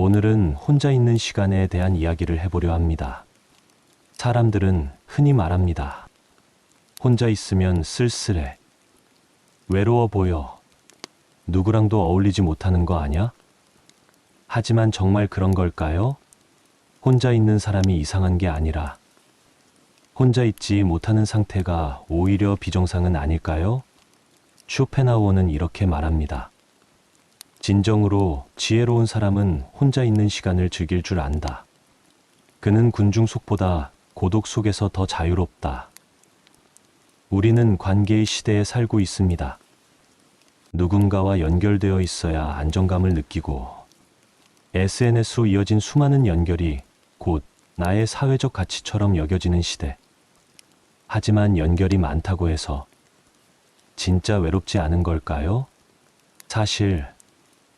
오늘은 혼자 있는 시간에 대한 이야기를 해보려 합니다. 사람들은 흔히 말합니다. 혼자 있으면 쓸쓸해. 외로워 보여. 누구랑도 어울리지 못하는 거 아냐? 하지만 정말 그런 걸까요? 혼자 있는 사람이 이상한 게 아니라 혼자 있지 못하는 상태가 오히려 비정상은 아닐까요? 쇼펜하우어는 이렇게 말합니다. 진정으로 지혜로운 사람은 혼자 있는 시간을 즐길 줄 안다. 그는 군중 속보다 고독 속에서 더 자유롭다. 우리는 관계의 시대에 살고 있습니다. 누군가와 연결되어 있어야 안정감을 느끼고 SNS로 이어진 수많은 연결이 곧 나의 사회적 가치처럼 여겨지는 시대. 하지만 연결이 많다고 해서 진짜 외롭지 않은 걸까요? 사실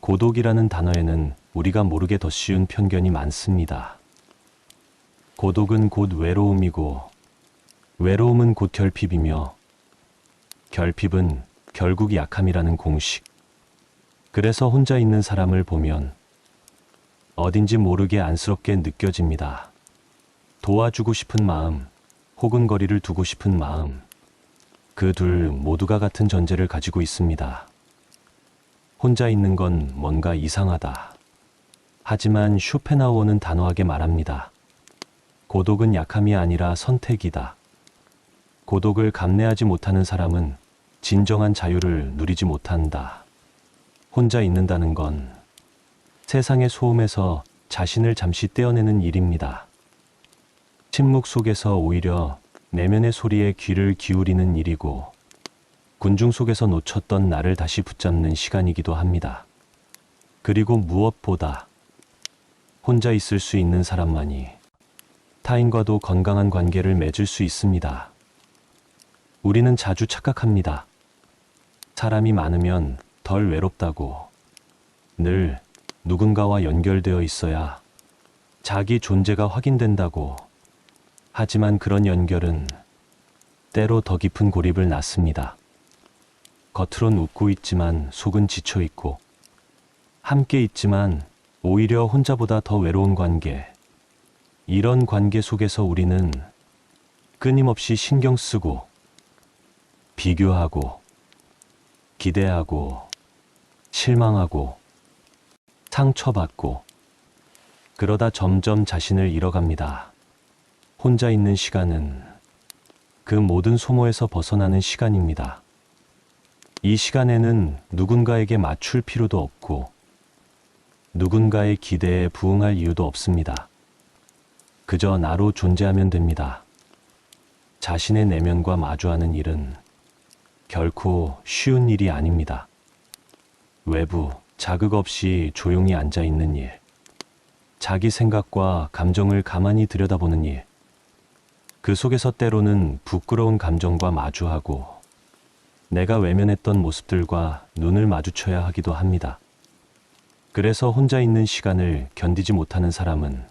고독이라는 단어에는 우리가 모르게 더 씌운 편견이 많습니다. 고독은 곧 외로움이고 외로움은 곧 결핍이며 결핍은 결국 약함이라는 공식. 그래서 혼자 있는 사람을 보면 어딘지 모르게 안쓰럽게 느껴집니다. 도와주고 싶은 마음, 혹은 거리를 두고 싶은 마음. 그 둘 모두가 같은 전제를 가지고 있습니다. 혼자 있는 건 뭔가 이상하다. 하지만 쇼펜하우어는 단호하게 말합니다. 고독은 약함이 아니라 선택이다. 고독을 감내하지 못하는 사람은 진정한 자유를 누리지 못한다. 혼자 있는다는 건 세상의 소음에서 자신을 잠시 떼어내는 일입니다. 침묵 속에서 오히려 내면의 소리에 귀를 기울이는 일이고 군중 속에서 놓쳤던 나를 다시 붙잡는 시간이기도 합니다. 그리고 무엇보다 혼자 있을 수 있는 사람만이 타인과도 건강한 관계를 맺을 수 있습니다. 우리는 자주 착각합니다. 사람이 많으면 덜 외롭다고. 늘 누군가와 연결되어 있어야 자기 존재가 확인된다고. 하지만 그런 연결은 때로 더 깊은 고립을 낳습니다. 겉으론 웃고 있지만 속은 지쳐 있고, 함께 있지만 오히려 혼자보다 더 외로운 관계. 이런 관계 속에서 우리는 끊임없이 신경 쓰고, 비교하고, 기대하고, 실망하고, 상처받고, 그러다 점점 자신을 잃어갑니다. 혼자 있는 시간은 그 모든 소모에서 벗어나는 시간입니다. 이 시간에는 누군가에게 맞출 필요도 없고 누군가의 기대에 부응할 이유도 없습니다. 그저 나로 존재하면 됩니다. 자신의 내면과 마주하는 일은 결코 쉬운 일이 아닙니다. 외부 자극 없이 조용히 앉아 있는 일, 자기 생각과 감정을 가만히 들여다보는 일, 그 속에서 때로는 부끄러운 감정과 마주하고 내가 외면했던 모습들과 눈을 마주쳐야 하기도 합니다. 그래서 혼자 있는 시간을 견디지 못하는 사람은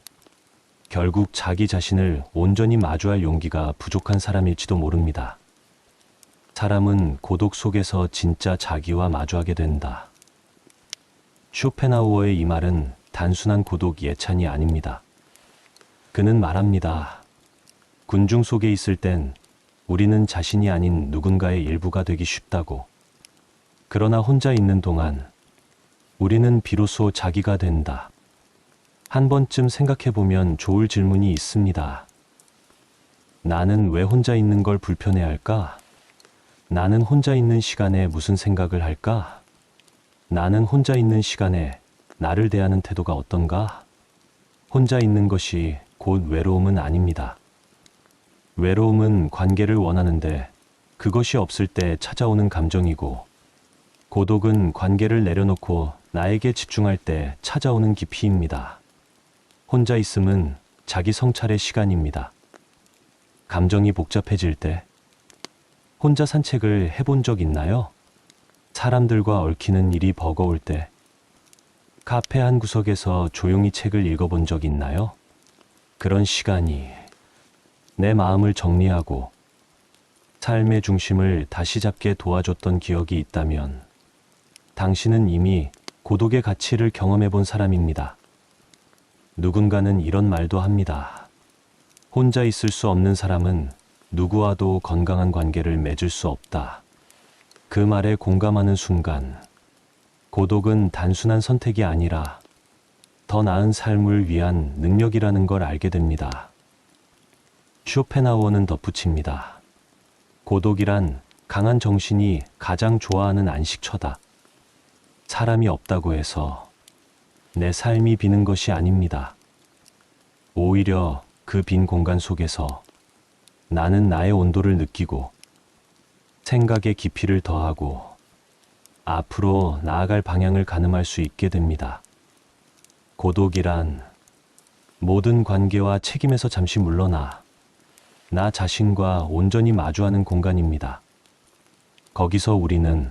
결국 자기 자신을 온전히 마주할 용기가 부족한 사람일지도 모릅니다. 사람은 고독 속에서 진짜 자기와 마주하게 된다. 쇼펜하우어의 이 말은 단순한 고독 예찬이 아닙니다. 그는 말합니다. 군중 속에 있을 땐 우리는 자신이 아닌 누군가의 일부가 되기 쉽다고. 그러나 혼자 있는 동안 우리는 비로소 자기가 된다. 한 번쯤 생각해보면 좋을 질문이 있습니다. 나는 왜 혼자 있는 걸 불편해할까? 나는 혼자 있는 시간에 무슨 생각을 할까? 나는 혼자 있는 시간에 나를 대하는 태도가 어떤가? 혼자 있는 것이 곧 외로움은 아닙니다. 외로움은 관계를 원하는데 그것이 없을 때 찾아오는 감정이고, 고독은 관계를 내려놓고 나에게 집중할 때 찾아오는 깊이입니다. 혼자 있음은 자기 성찰의 시간입니다. 감정이 복잡해질 때 혼자 산책을 해본 적 있나요? 사람들과 얽히는 일이 버거울 때 카페 한 구석에서 조용히 책을 읽어본 적 있나요? 그런 시간이 내 마음을 정리하고 삶의 중심을 다시 잡게 도와줬던 기억이 있다면 당신은 이미 고독의 가치를 경험해 본 사람입니다. 누군가는 이런 말도 합니다. 혼자 있을 수 없는 사람은 누구와도 건강한 관계를 맺을 수 없다. 그 말에 공감하는 순간, 고독은 단순한 선택이 아니라 더 나은 삶을 위한 능력이라는 걸 알게 됩니다. 쇼펜하우어는 덧붙입니다. 고독이란 강한 정신이 가장 좋아하는 안식처다. 사람이 없다고 해서 내 삶이 비는 것이 아닙니다. 오히려 그 빈 공간 속에서 나는 나의 온도를 느끼고 생각의 깊이를 더하고 앞으로 나아갈 방향을 가늠할 수 있게 됩니다. 고독이란 모든 관계와 책임에서 잠시 물러나 나 자신과 온전히 마주하는 공간입니다. 거기서 우리는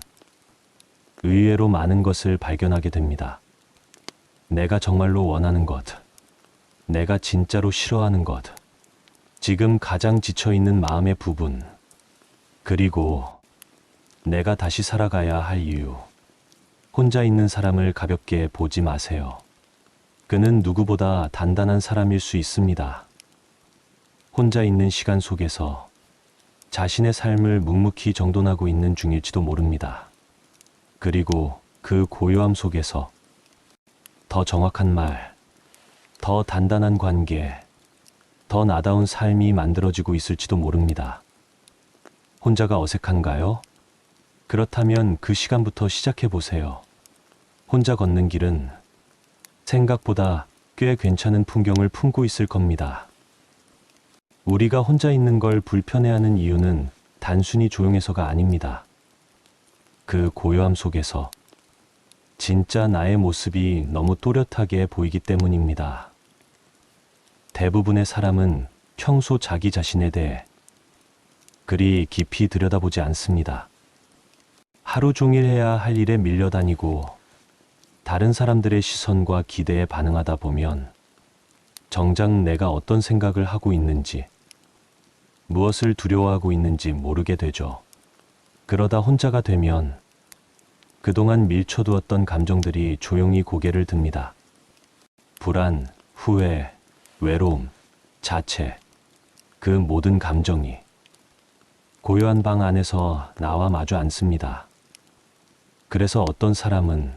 의외로 많은 것을 발견하게 됩니다. 내가 정말로 원하는 것, 내가 진짜로 싫어하는 것, 지금 가장 지쳐있는 마음의 부분, 그리고 내가 다시 살아가야 할 이유. 혼자 있는 사람을 가볍게 보지 마세요. 그는 누구보다 단단한 사람일 수 있습니다. 혼자 있는 시간 속에서 자신의 삶을 묵묵히 정돈하고 있는 중일지도 모릅니다. 그리고 그 고요함 속에서 더 정확한 말, 더 단단한 관계, 더 나다운 삶이 만들어지고 있을지도 모릅니다. 혼자가 어색한가요? 그렇다면 그 시간부터 시작해 보세요. 혼자 걷는 길은 생각보다 꽤 괜찮은 풍경을 품고 있을 겁니다. 우리가 혼자 있는 걸 불편해하는 이유는 단순히 조용해서가 아닙니다. 그 고요함 속에서 진짜 나의 모습이 너무 또렷하게 보이기 때문입니다. 대부분의 사람은 평소 자기 자신에 대해 그리 깊이 들여다보지 않습니다. 하루 종일 해야 할 일에 밀려다니고 다른 사람들의 시선과 기대에 반응하다 보면 정작 내가 어떤 생각을 하고 있는지, 무엇을 두려워하고 있는지 모르게 되죠. 그러다 혼자가 되면 그동안 밀쳐두었던 감정들이 조용히 고개를 듭니다. 불안, 후회, 외로움, 자체, 그 모든 감정이 고요한 방 안에서 나와 마주 앉습니다. 그래서 어떤 사람은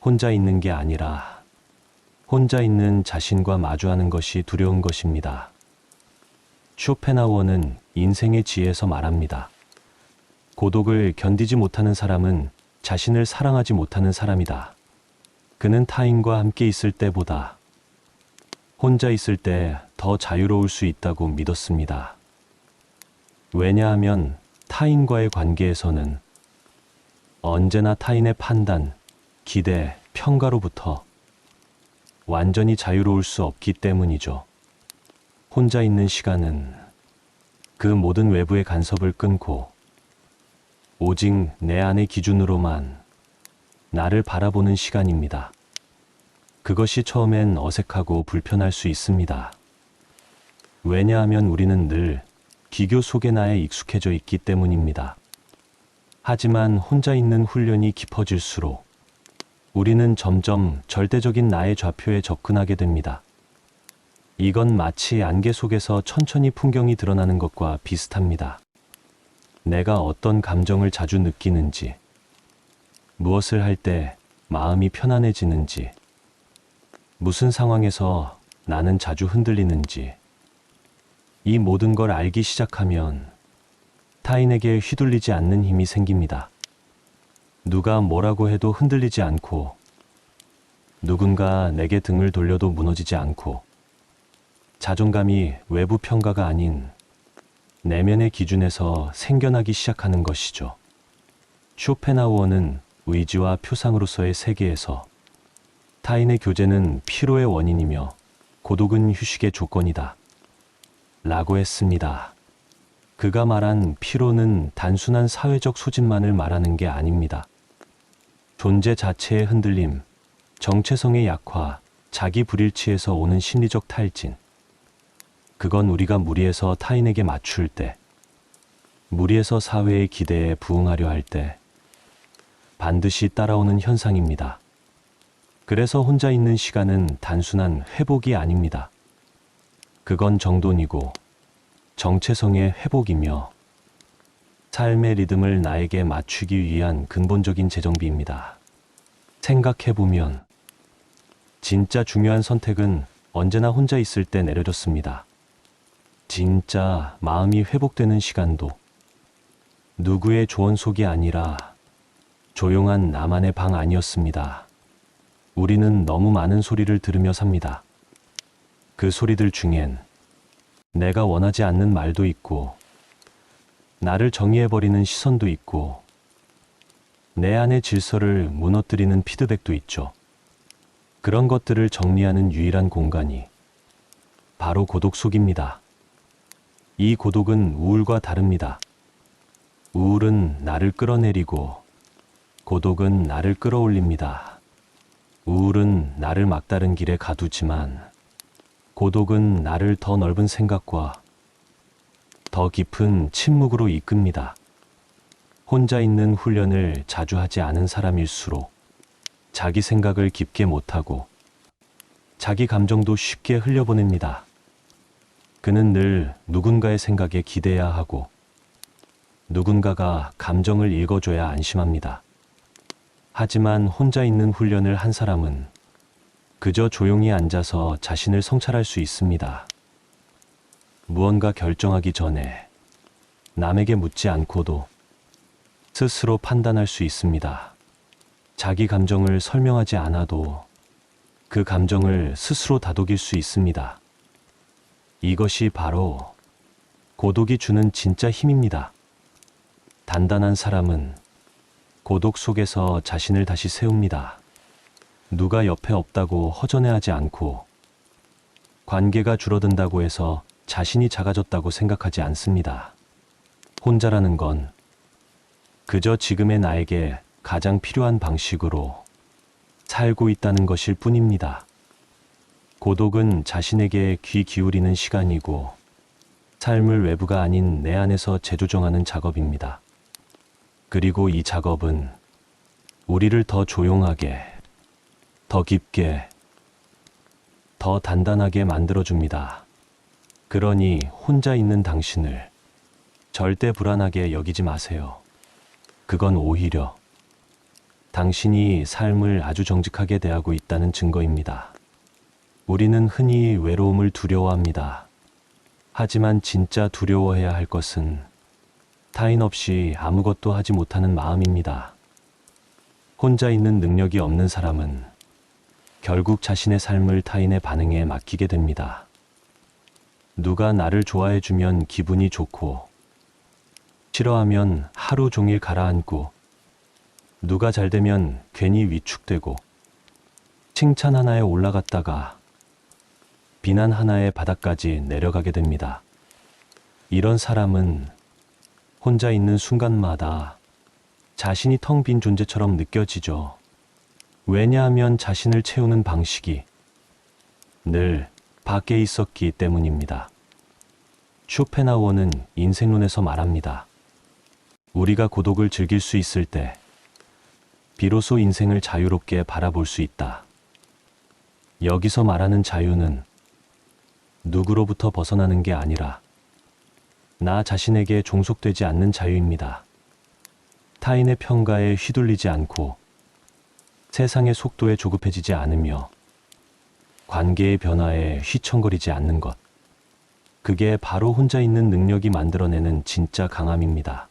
혼자 있는 게 아니라 혼자 있는 자신과 마주하는 것이 두려운 것입니다. 쇼펜하우어는 인생의 지혜에서 말합니다. 고독을 견디지 못하는 사람은 자신을 사랑하지 못하는 사람이다. 그는 타인과 함께 있을 때보다 혼자 있을 때 더 자유로울 수 있다고 믿었습니다. 왜냐하면 타인과의 관계에서는 언제나 타인의 판단, 기대, 평가로부터 완전히 자유로울 수 없기 때문이죠. 혼자 있는 시간은 그 모든 외부의 간섭을 끊고 오직 내 안의 기준으로만 나를 바라보는 시간입니다. 그것이 처음엔 어색하고 불편할 수 있습니다. 왜냐하면 우리는 늘 기교 속의 나에 익숙해져 있기 때문입니다. 하지만 혼자 있는 훈련이 깊어질수록 우리는 점점 절대적인 나의 좌표에 접근하게 됩니다. 이건 마치 안개 속에서 천천히 풍경이 드러나는 것과 비슷합니다. 내가 어떤 감정을 자주 느끼는지, 무엇을 할 때 마음이 편안해지는지, 무슨 상황에서 나는 자주 흔들리는지, 이 모든 걸 알기 시작하면 타인에게 휘둘리지 않는 힘이 생깁니다. 누가 뭐라고 해도 흔들리지 않고, 누군가 내게 등을 돌려도 무너지지 않고, 자존감이 외부 평가가 아닌 내면의 기준에서 생겨나기 시작하는 것이죠. 쇼펜하우어는 의지와 표상으로서의 세계에서 타인의 교제는 피로의 원인이며 고독은 휴식의 조건이다 라고 했습니다. 그가 말한 피로는 단순한 사회적 소진만을 말하는 게 아닙니다. 존재 자체의 흔들림, 정체성의 약화, 자기 불일치에서 오는 심리적 탈진. 그건 우리가 무리해서 타인에게 맞출 때, 무리해서 사회의 기대에 부응하려 할 때 반드시 따라오는 현상입니다. 그래서 혼자 있는 시간은 단순한 회복이 아닙니다. 그건 정돈이고 정체성의 회복이며 삶의 리듬을 나에게 맞추기 위한 근본적인 재정비입니다. 생각해보면 진짜 중요한 선택은 언제나 혼자 있을 때 내려졌습니다. 진짜 마음이 회복되는 시간도 누구의 조언 속이 아니라 조용한 나만의 방 안이었습니다. 우리는 너무 많은 소리를 들으며 삽니다. 그 소리들 중엔 내가 원하지 않는 말도 있고, 나를 정의해버리는 시선도 있고, 내 안의 질서를 무너뜨리는 피드백도 있죠. 그런 것들을 정리하는 유일한 공간이 바로 고독 속입니다. 이 고독은 우울과 다릅니다. 우울은 나를 끌어내리고, 고독은 나를 끌어올립니다. 우울은 나를 막다른 길에 가두지만, 고독은 나를 더 넓은 생각과 더 깊은 침묵으로 이끕니다. 혼자 있는 훈련을 자주 하지 않은 사람일수록 자기 생각을 깊게 못하고 자기 감정도 쉽게 흘려보냅니다. 그는 늘 누군가의 생각에 기대야 하고 누군가가 감정을 읽어줘야 안심합니다. 하지만 혼자 있는 훈련을 한 사람은 그저 조용히 앉아서 자신을 성찰할 수 있습니다. 무언가 결정하기 전에 남에게 묻지 않고도 스스로 판단할 수 있습니다. 자기 감정을 설명하지 않아도 그 감정을 스스로 다독일 수 있습니다. 이것이 바로 고독이 주는 진짜 힘입니다. 단단한 사람은 고독 속에서 자신을 다시 세웁니다. 누가 옆에 없다고 허전해하지 않고, 관계가 줄어든다고 해서 자신이 작아졌다고 생각하지 않습니다. 혼자라는 건 그저 지금의 나에게 가장 필요한 방식으로 살고 있다는 것일 뿐입니다. 고독은 자신에게 귀 기울이는 시간이고, 삶을 외부가 아닌 내 안에서 재조정하는 작업입니다. 그리고 이 작업은 우리를 더 조용하게, 더 깊게, 더 단단하게 만들어줍니다. 그러니 혼자 있는 당신을 절대 불안하게 여기지 마세요. 그건 오히려 당신이 삶을 아주 정직하게 대하고 있다는 증거입니다. 우리는 흔히 외로움을 두려워합니다. 하지만 진짜 두려워해야 할 것은 타인 없이 아무것도 하지 못하는 마음입니다. 혼자 있는 능력이 없는 사람은 결국 자신의 삶을 타인의 반응에 맡기게 됩니다. 누가 나를 좋아해주면 기분이 좋고, 싫어하면 하루 종일 가라앉고, 누가 잘되면 괜히 위축되고, 칭찬 하나에 올라갔다가 비난 하나의 바닥까지 내려가게 됩니다. 이런 사람은 혼자 있는 순간마다 자신이 텅 빈 존재처럼 느껴지죠. 왜냐하면 자신을 채우는 방식이 늘 밖에 있었기 때문입니다. 쇼펜하우어는 인생론에서 말합니다. 우리가 고독을 즐길 수 있을 때 비로소 인생을 자유롭게 바라볼 수 있다. 여기서 말하는 자유는 누구로부터 벗어나는 게 아니라 나 자신에게 종속되지 않는 자유입니다. 타인의 평가에 휘둘리지 않고 세상의 속도에 조급해지지 않으며 관계의 변화에 휘청거리지 않는 것. 그게 바로 혼자 있는 능력이 만들어내는 진짜 강함입니다.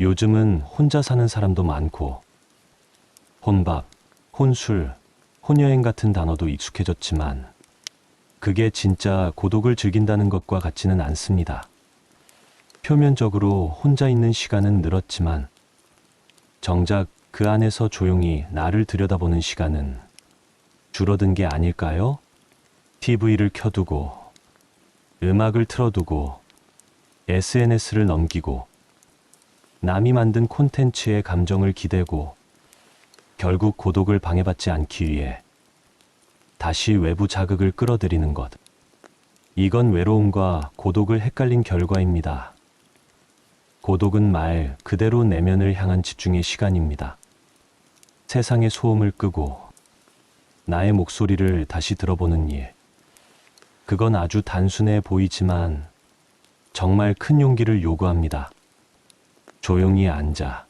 요즘은 혼자 사는 사람도 많고 혼밥, 혼술, 혼여행 같은 단어도 익숙해졌지만 그게 진짜 고독을 즐긴다는 것과 같지는 않습니다. 표면적으로 혼자 있는 시간은 늘었지만 정작 그 안에서 조용히 나를 들여다보는 시간은 줄어든 게 아닐까요? TV를 켜두고, 음악을 틀어두고, SNS를 넘기고, 남이 만든 콘텐츠에 감정을 기대고, 결국 고독을 방해받지 않기 위해 다시 외부 자극을 끌어들이는 것. 이건 외로움과 고독을 헷갈린 결과입니다. 고독은 말 그대로 내면을 향한 집중의 시간입니다. 세상의 소음을 끄고 나의 목소리를 다시 들어보는 일. 그건 아주 단순해 보이지만 정말 큰 용기를 요구합니다. 조용히 앉아.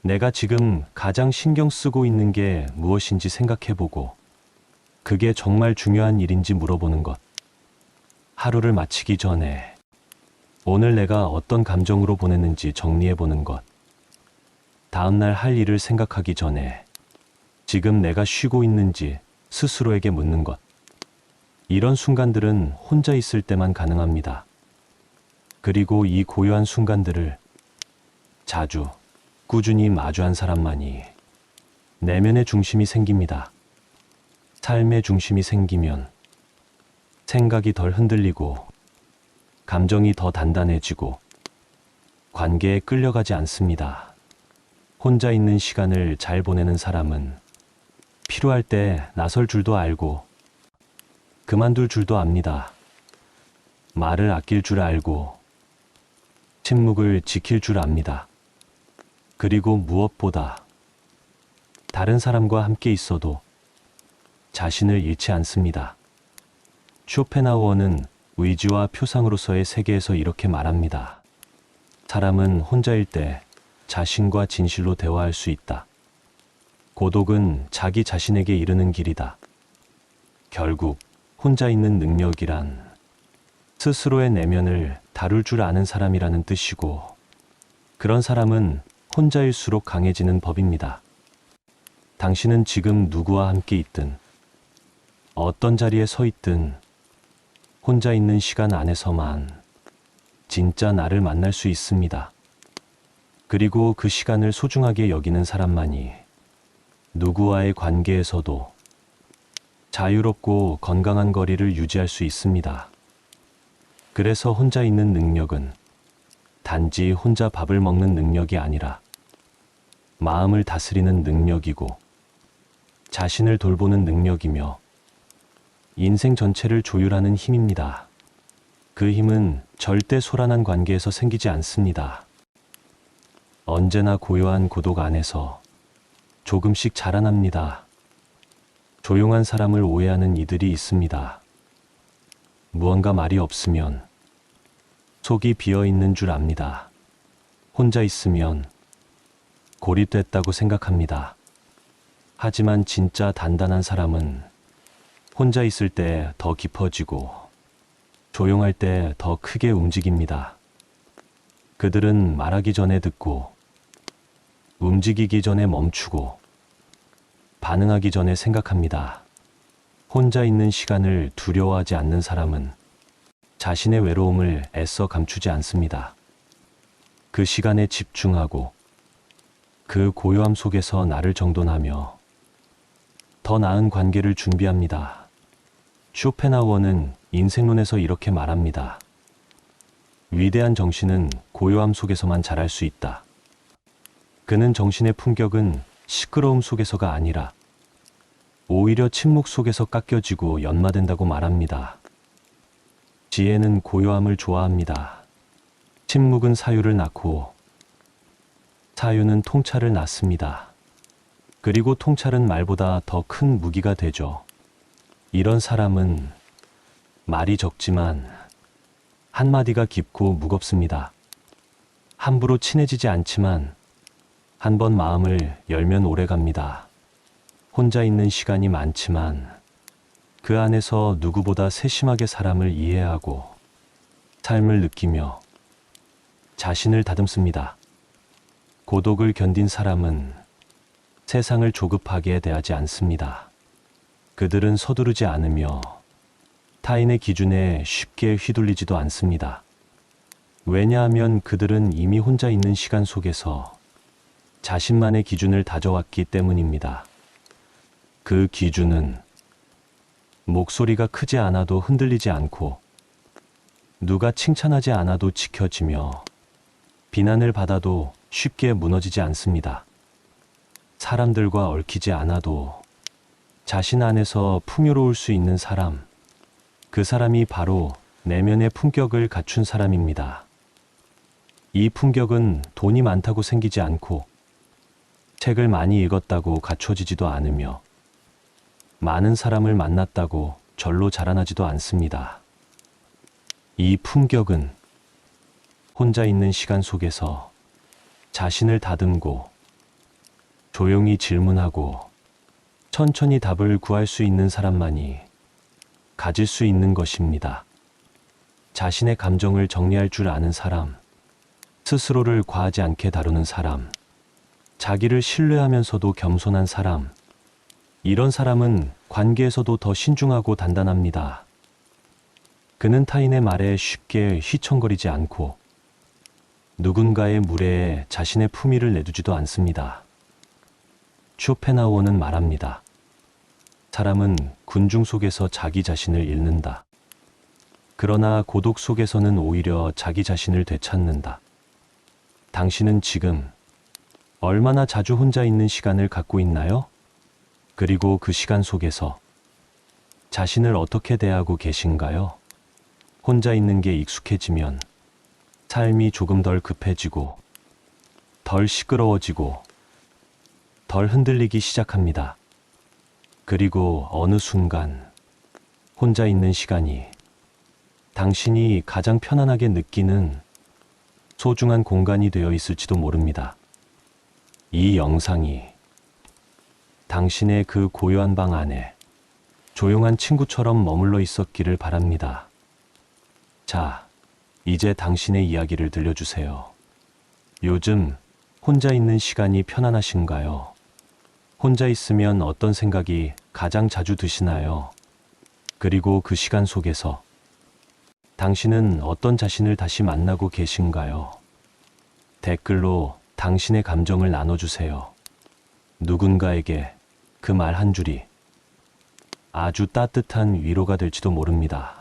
내가 지금 가장 신경 쓰고 있는 게 무엇인지 생각해보고 그게 정말 중요한 일인지 물어보는 것. 하루를 마치기 전에 오늘 내가 어떤 감정으로 보냈는지 정리해보는 것. 다음날 할 일을 생각하기 전에 지금 내가 쉬고 있는지 스스로에게 묻는 것. 이런 순간들은 혼자 있을 때만 가능합니다. 그리고 이 고요한 순간들을 자주, 꾸준히 마주한 사람만이 내면의 중심이 생깁니다. 삶의 중심이 생기면 생각이 덜 흔들리고 감정이 더 단단해지고 관계에 끌려가지 않습니다. 혼자 있는 시간을 잘 보내는 사람은 필요할 때 나설 줄도 알고 그만둘 줄도 압니다. 말을 아낄 줄 알고 침묵을 지킬 줄 압니다. 그리고 무엇보다 다른 사람과 함께 있어도 자신을 잃지 않습니다. 쇼펜하우어는 의지와 표상으로서의 세계에서 이렇게 말합니다. 사람은 혼자일 때 자신과 진실로 대화할 수 있다. 고독은 자기 자신에게 이르는 길이다. 결국 혼자 있는 능력이란 스스로의 내면을 다룰 줄 아는 사람이라는 뜻이고, 그런 사람은 혼자일수록 강해지는 법입니다. 당신은 지금 누구와 함께 있든 어떤 자리에 서 있든 혼자 있는 시간 안에서만 진짜 나를 만날 수 있습니다. 그리고 그 시간을 소중하게 여기는 사람만이 누구와의 관계에서도 자유롭고 건강한 거리를 유지할 수 있습니다. 그래서 혼자 있는 능력은 단지 혼자 밥을 먹는 능력이 아니라 마음을 다스리는 능력이고 자신을 돌보는 능력이며 인생 전체를 조율하는 힘입니다. 그 힘은 절대 소란한 관계에서 생기지 않습니다. 언제나 고요한 고독 안에서 조금씩 자라납니다. 조용한 사람을 오해하는 이들이 있습니다. 무언가 말이 없으면 속이 비어 있는 줄 압니다. 혼자 있으면 고립됐다고 생각합니다. 하지만 진짜 단단한 사람은 혼자 있을 때 더 깊어지고 조용할 때 더 크게 움직입니다. 그들은 말하기 전에 듣고 움직이기 전에 멈추고 반응하기 전에 생각합니다. 혼자 있는 시간을 두려워하지 않는 사람은 자신의 외로움을 애써 감추지 않습니다. 그 시간에 집중하고 그 고요함 속에서 나를 정돈하며 더 나은 관계를 준비합니다. 쇼펜하우어는 인생론에서 이렇게 말합니다. 위대한 정신은 고요함 속에서만 자랄 수 있다. 그는 정신의 품격은 시끄러움 속에서가 아니라 오히려 침묵 속에서 깎여지고 연마된다고 말합니다. 지혜는 고요함을 좋아합니다. 침묵은 사유를 낳고 사유는 통찰을 낳습니다. 그리고 통찰은 말보다 더 큰 무기가 되죠. 이런 사람은 말이 적지만 한마디가 깊고 무겁습니다. 함부로 친해지지 않지만 한 번 마음을 열면 오래갑니다. 혼자 있는 시간이 많지만 그 안에서 누구보다 세심하게 사람을 이해하고 삶을 느끼며 자신을 다듬습니다. 고독을 견딘 사람은 세상을 조급하게 대하지 않습니다. 그들은 서두르지 않으며 타인의 기준에 쉽게 휘둘리지도 않습니다. 왜냐하면 그들은 이미 혼자 있는 시간 속에서 자신만의 기준을 다져왔기 때문입니다. 그 기준은 목소리가 크지 않아도 흔들리지 않고 누가 칭찬하지 않아도 지켜지며 비난을 받아도 쉽게 무너지지 않습니다. 사람들과 얽히지 않아도 자신 안에서 풍요로울 수 있는 사람, 그 사람이 바로 내면의 품격을 갖춘 사람입니다. 이 품격은 돈이 많다고 생기지 않고 책을 많이 읽었다고 갖춰지지도 않으며 많은 사람을 만났다고 절로 자라나지도 않습니다. 이 품격은 혼자 있는 시간 속에서 자신을 다듬고 조용히 질문하고 천천히 답을 구할 수 있는 사람만이 가질 수 있는 것입니다. 자신의 감정을 정리할 줄 아는 사람, 스스로를 과하지 않게 다루는 사람, 자기를 신뢰하면서도 겸손한 사람, 이런 사람은 관계에서도 더 신중하고 단단합니다. 그는 타인의 말에 쉽게 휘청거리지 않고 누군가의 무례에 자신의 품위를 내두지도 않습니다. 쇼펜하우어는 말합니다. 사람은 군중 속에서 자기 자신을 잃는다. 그러나 고독 속에서는 오히려 자기 자신을 되찾는다. 당신은 지금 얼마나 자주 혼자 있는 시간을 갖고 있나요? 그리고 그 시간 속에서 자신을 어떻게 대하고 계신가요? 혼자 있는 게 익숙해지면 삶이 조금 덜 급해지고 덜 시끄러워지고 덜 흔들리기 시작합니다. 그리고 어느 순간 혼자 있는 시간이 당신이 가장 편안하게 느끼는 소중한 공간이 되어 있을지도 모릅니다. 이 영상이 당신의 그 고요한 방 안에 조용한 친구처럼 머물러 있었기를 바랍니다. 자, 이제 당신의 이야기를 들려주세요. 요즘 혼자 있는 시간이 편안하신가요? 혼자 있으면 어떤 생각이 가장 자주 드시나요? 그리고 그 시간 속에서 당신은 어떤 자신을 다시 만나고 계신가요? 댓글로 당신의 감정을 나눠주세요. 누군가에게 그 말 한 줄이 아주 따뜻한 위로가 될지도 모릅니다.